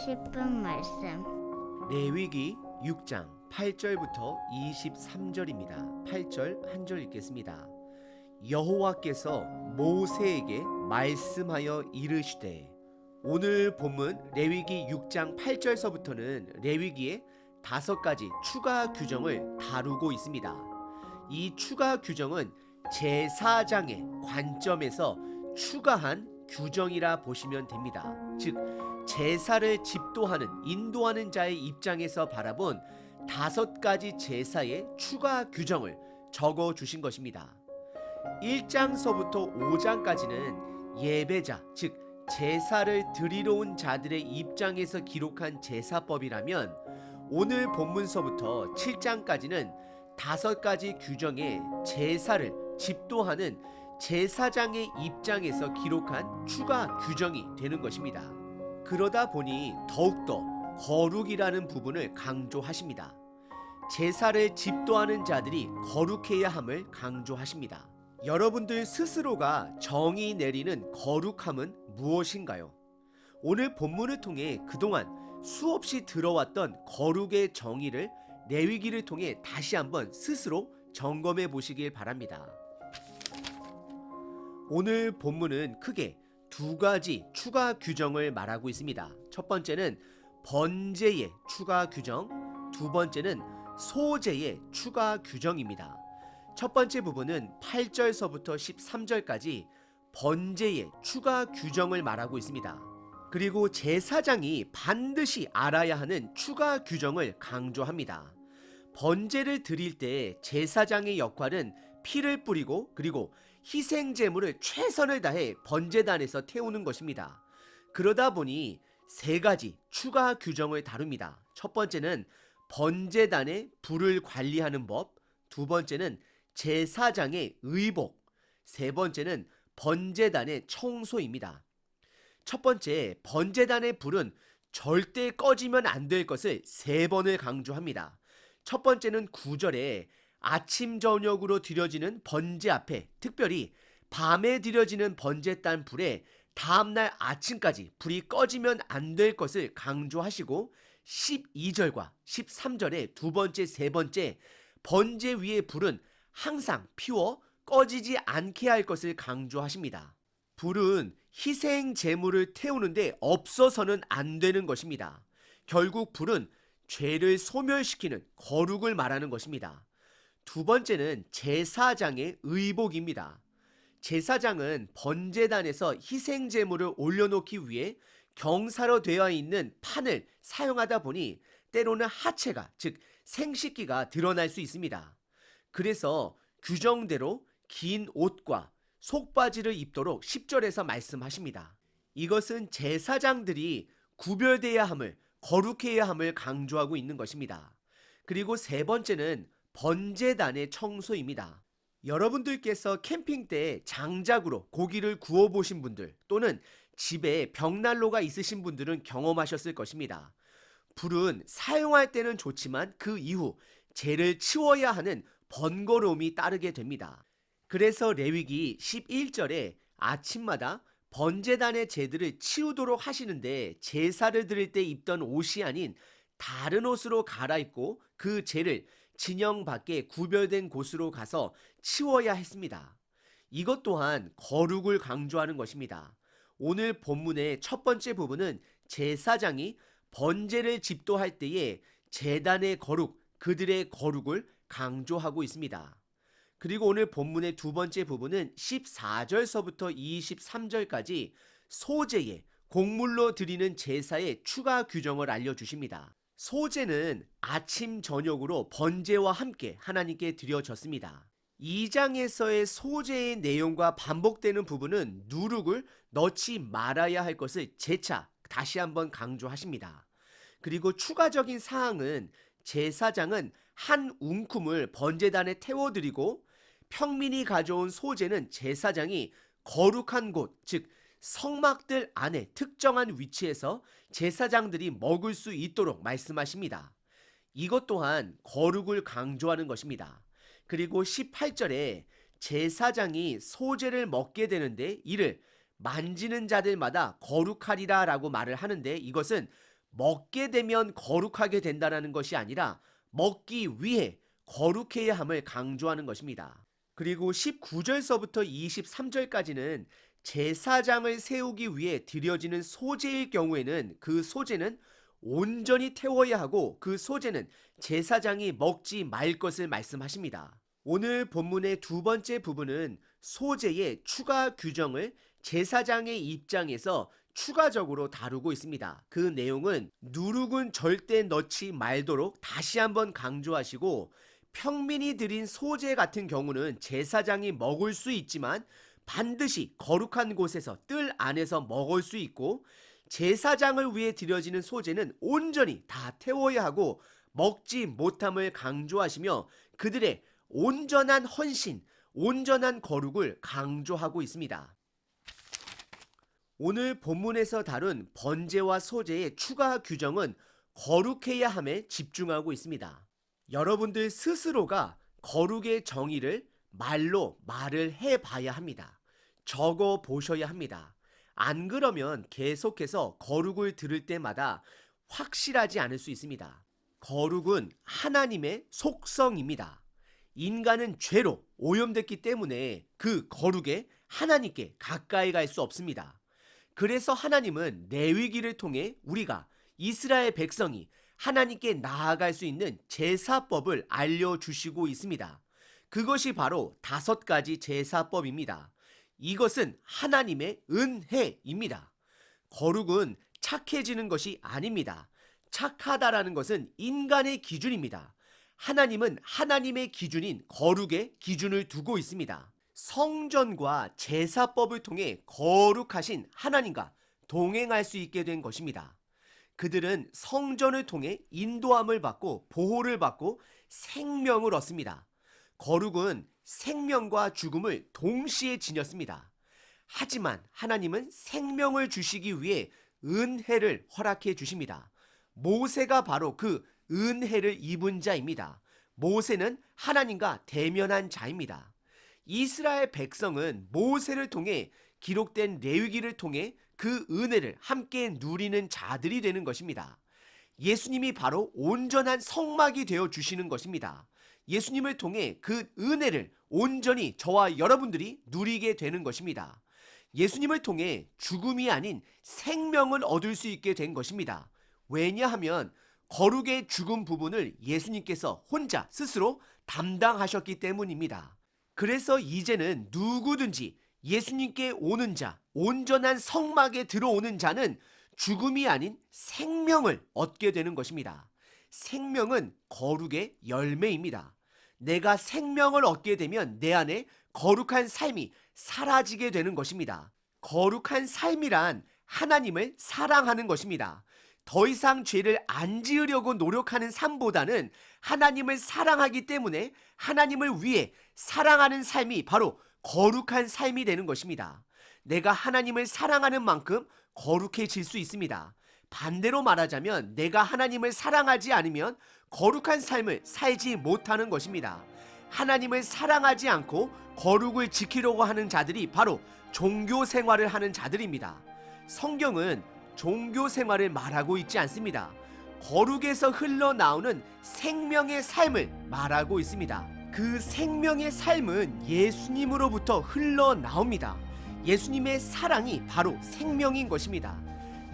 싶은 말씀. 레위기 6장 8절부터 23절입니다. 8절 한 절 읽겠습니다. 여호와께서 모세에게 말씀하여 이르시되. 오늘 본문 레위기 6장 8절서부터는 레위기의 5가지 추가 규정을 다루고 있습니다. 이 추가 규정은 제사장의 관점에서 추가한 규정이라 보시면 됩니다. 즉 제사를 집도하는 인도하는 자의 입장에서 바라본 5가지 제사의 추가 규정을 적어 주신 것입니다. 1장서부터 5장까지는 예배자, 즉 제사를 드리러 온 자들의 입장에서 기록한 제사법이라면 오늘 본문서부터 7장까지는 5가지 규정의 제사를 집도하는 제사장의 입장에서 기록한 추가 규정이 되는 것입니다. 그러다 보니 더욱더 거룩이라는 부분을 강조하십니다. 제사를 집도하는 자들이 거룩해야 함을 강조하십니다. 여러분들 스스로가 정의 내리는 거룩함은 무엇인가요? 오늘 본문을 통해 그동안 수없이 들어왔던 거룩의 정의를 레위기를 통해 다시 한번 스스로 점검해 보시길 바랍니다. 오늘 본문은 크게 2가지 추가 규정을 말하고 있습니다. 첫 번째는 번제의 추가 규정, 두 번째는 소제의 추가 규정입니다. 첫 번째 부분은 8절서부터 13절까지 번제의 추가 규정을 말하고 있습니다. 그리고 제사장이 반드시 알아야 하는 추가 규정을 강조합니다. 번제를 드릴 때 제사장의 역할은 피를 뿌리고 그리고 희생제물을 최선을 다해 번제단에서 태우는 것입니다. 그러다 보니 3가지 추가 규정을 다룹니다. 첫 번째는 번제단의 불을 관리하는 법, 두 번째는 제사장의 의복, 세 번째는 번제단의 청소입니다. 첫 번째, 번제단의 불은 절대 꺼지면 안 될 것을 3번을 강조합니다. 첫 번째는 9절에 아침 저녁으로 드려지는 번제 앞에, 특별히 밤에 드려지는 번제단 불에 다음날 아침까지 불이 꺼지면 안 될 것을 강조하시고 12절과 13절에 두 번째, 세 번째 번제 위의 불은 항상 피워 꺼지지 않게 할 것을 강조하십니다. 불은 희생 제물을 태우는데 없어서는 안 되는 것입니다. 결국 불은 죄를 소멸시키는 거룩을 말하는 것입니다. 두 번째는 제사장의 의복입니다. 제사장은 번제단에서 희생 제물을 올려놓기 위해 경사로 되어 있는 판을 사용하다 보니 때로는 하체가, 즉 생식기가 드러날 수 있습니다. 그래서 규정대로 긴 옷과 속바지를 입도록 10절에서 말씀하십니다. 이것은 제사장들이 구별되어야 함을, 거룩해야 함을 강조하고 있는 것입니다. 그리고 세 번째는 번제단의 청소입니다. 여러분들께서 캠핑 때 장작으로 고기를 구워 보신 분들 또는 집에 벽난로가 있으신 분들은 경험하셨을 것입니다. 불은 사용할 때는 좋지만 그 이후 재를 치워야 하는 번거로움이 따르게 됩니다. 그래서 레위기 11절에 아침마다 번제단의 재들을 치우도록 하시는데 제사를 드릴 때 입던 옷이 아닌 다른 옷으로 갈아입고 그 재를 진영 밖에 구별된 곳으로 가서 치워야 했습니다. 이것 또한 거룩을 강조하는 것입니다. 오늘 본문의 첫 번째 부분은 제사장이 번제를 집도할 때에 제단의 거룩, 그들의 거룩을 강조하고 있습니다. 그리고 오늘 본문의 두 번째 부분은 14절서부터 23절까지 소제의 곡물로 드리는 제사의 추가 규정을 알려주십니다. 소제는 아침 저녁으로 번제와 함께 하나님께 드려졌습니다. 2장에서의 소제의 내용과 반복되는 부분은 누룩을 넣지 말아야 할 것을 재차 다시 한번 강조하십니다. 그리고 추가적인 사항은 제사장은 한 웅큼을 번제단에 태워드리고 평민이 가져온 소제는 제사장이 거룩한 곳, 즉 성막들 안에 특정한 위치에서 제사장들이 먹을 수 있도록 말씀하십니다. 이것 또한 거룩을 강조하는 것입니다. 그리고 18절에 제사장이 소제를 먹게 되는데 이를 만지는 자들마다 거룩하리라 라고 말을 하는데 이것은 먹게 되면 거룩하게 된다는 것이 아니라 먹기 위해 거룩해야 함을 강조하는 것입니다. 그리고 19절서부터 23절까지는 제사장을 세우기 위해 드려지는 소제일 경우에는 그 소제는 온전히 태워야 하고 그 소제는 제사장이 먹지 말 것을 말씀하십니다. 오늘 본문의 두 번째 부분은 소제의 추가 규정을 제사장의 입장에서 추가적으로 다루고 있습니다. 그 내용은 누룩은 절대 넣지 말도록 다시 한번 강조하시고, 평민이 드린 소제 같은 경우는 제사장이 먹을 수 있지만 반드시 거룩한 곳에서 뜰 안에서 먹을 수 있고, 제사장을 위해 드려지는 소제는 온전히 다 태워야 하고 먹지 못함을 강조하시며 그들의 온전한 헌신, 온전한 거룩을 강조하고 있습니다. 오늘 본문에서 다룬 번제와 소제의 추가 규정은 거룩해야 함에 집중하고 있습니다. 여러분들 스스로가 거룩의 정의를 말로 말을 해봐야 합니다. 적어 보셔야 합니다. 안 그러면 계속해서 거룩을 들을 때마다 확실하지 않을 수 있습니다. 거룩은 하나님의 속성입니다. 인간은 죄로 오염됐기 때문에 그 거룩에 하나님께 가까이 갈 수 없습니다. 그래서 하나님은 레위기를 통해 우리가 이스라엘 백성이 하나님께 나아갈 수 있는 제사법을 알려주시고 있습니다. 그것이 바로 5가지 제사법입니다. 이것은 하나님의 은혜입니다. 거룩은 착해지는 것이 아닙니다. 착하다라는 것은 인간의 기준입니다. 하나님은 하나님의 기준인 거룩의 기준을 두고 있습니다. 성전과 제사법을 통해 거룩하신 하나님과 동행할 수 있게 된 것입니다. 그들은 성전을 통해 인도함을 받고 보호를 받고 생명을 얻습니다. 거룩은 생명과 죽음을 동시에 지녔습니다. 하지만 하나님은 생명을 주시기 위해 은혜를 허락해 주십니다. 모세가 바로 그 은혜를 입은 자입니다. 모세는 하나님과 대면한 자입니다. 이스라엘 백성은 모세를 통해 기록된 레위기를 통해 그 은혜를 함께 누리는 자들이 되는 것입니다. 예수님이 바로 온전한 성막이 되어 주시는 것입니다. 예수님을 통해 그 은혜를 온전히 저와 여러분들이 누리게 되는 것입니다. 예수님을 통해 죽음이 아닌 생명을 얻을 수 있게 된 것입니다. 왜냐하면 거룩의 죽음 부분을 예수님께서 혼자 스스로 담당하셨기 때문입니다. 그래서 이제는 누구든지 예수님께 오는 자, 온전한 성막에 들어오는 자는 죽음이 아닌 생명을 얻게 되는 것입니다. 생명은 거룩의 열매입니다. 내가 생명을 얻게 되면 내 안에 거룩한 삶이 사라지게 되는 것입니다. 거룩한 삶이란 하나님을 사랑하는 것입니다. 더 이상 죄를 안 지으려고 노력하는 삶보다는 하나님을 사랑하기 때문에 하나님을 위해 사랑하는 삶이 바로 거룩한 삶이 되는 것입니다. 내가 하나님을 사랑하는 만큼 거룩해질 수 있습니다. 반대로 말하자면 내가 하나님을 사랑하지 않으면 거룩한 삶을 살지 못하는 것입니다. 하나님을 사랑하지 않고 거룩을 지키려고 하는 자들이 바로 종교 생활을 하는 자들입니다. 성경은 종교 생활을 말하고 있지 않습니다. 거룩에서 흘러나오는 생명의 삶을 말하고 있습니다. 그 생명의 삶은 예수님으로부터 흘러나옵니다. 예수님의 사랑이 바로 생명인 것입니다.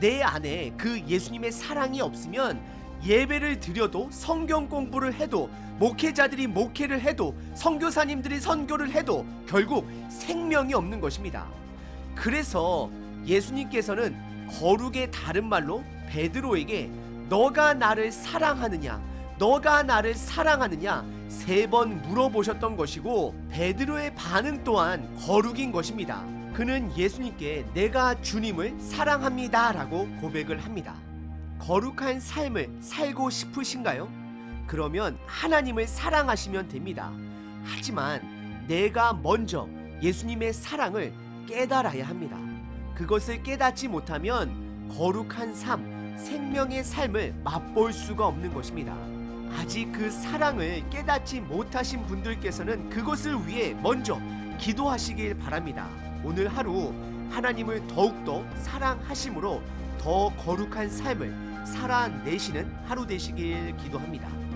내 안에 그 예수님의 사랑이 없으면 예배를 드려도 성경 공부를 해도 목회자들이 목회를 해도 선교사님들이 선교를 해도 결국 생명이 없는 것입니다. 그래서 예수님께서는 거룩의 다른 말로 베드로에게 너가 나를 사랑하느냐 너가 나를 사랑하느냐 3번 물어보셨던 것이고, 베드로의 반응 또한 거룩인 것입니다. 그는 예수님께 내가 주님을 사랑합니다 라고 고백을 합니다. 거룩한 삶을 살고 싶으신가요? 그러면 하나님을 사랑하시면 됩니다. 하지만 내가 먼저 예수님의 사랑을 깨달아야 합니다. 그것을 깨닫지 못하면 거룩한 삶, 생명의 삶을 맛볼 수가 없는 것입니다. 아직 그 사랑을 깨닫지 못하신 분들께서는 그것을 위해 먼저 기도하시길 바랍니다. 오늘 하루 하나님을 더욱더 사랑하심으로 더 거룩한 삶을 살아내시는 하루 되시길 기도합니다.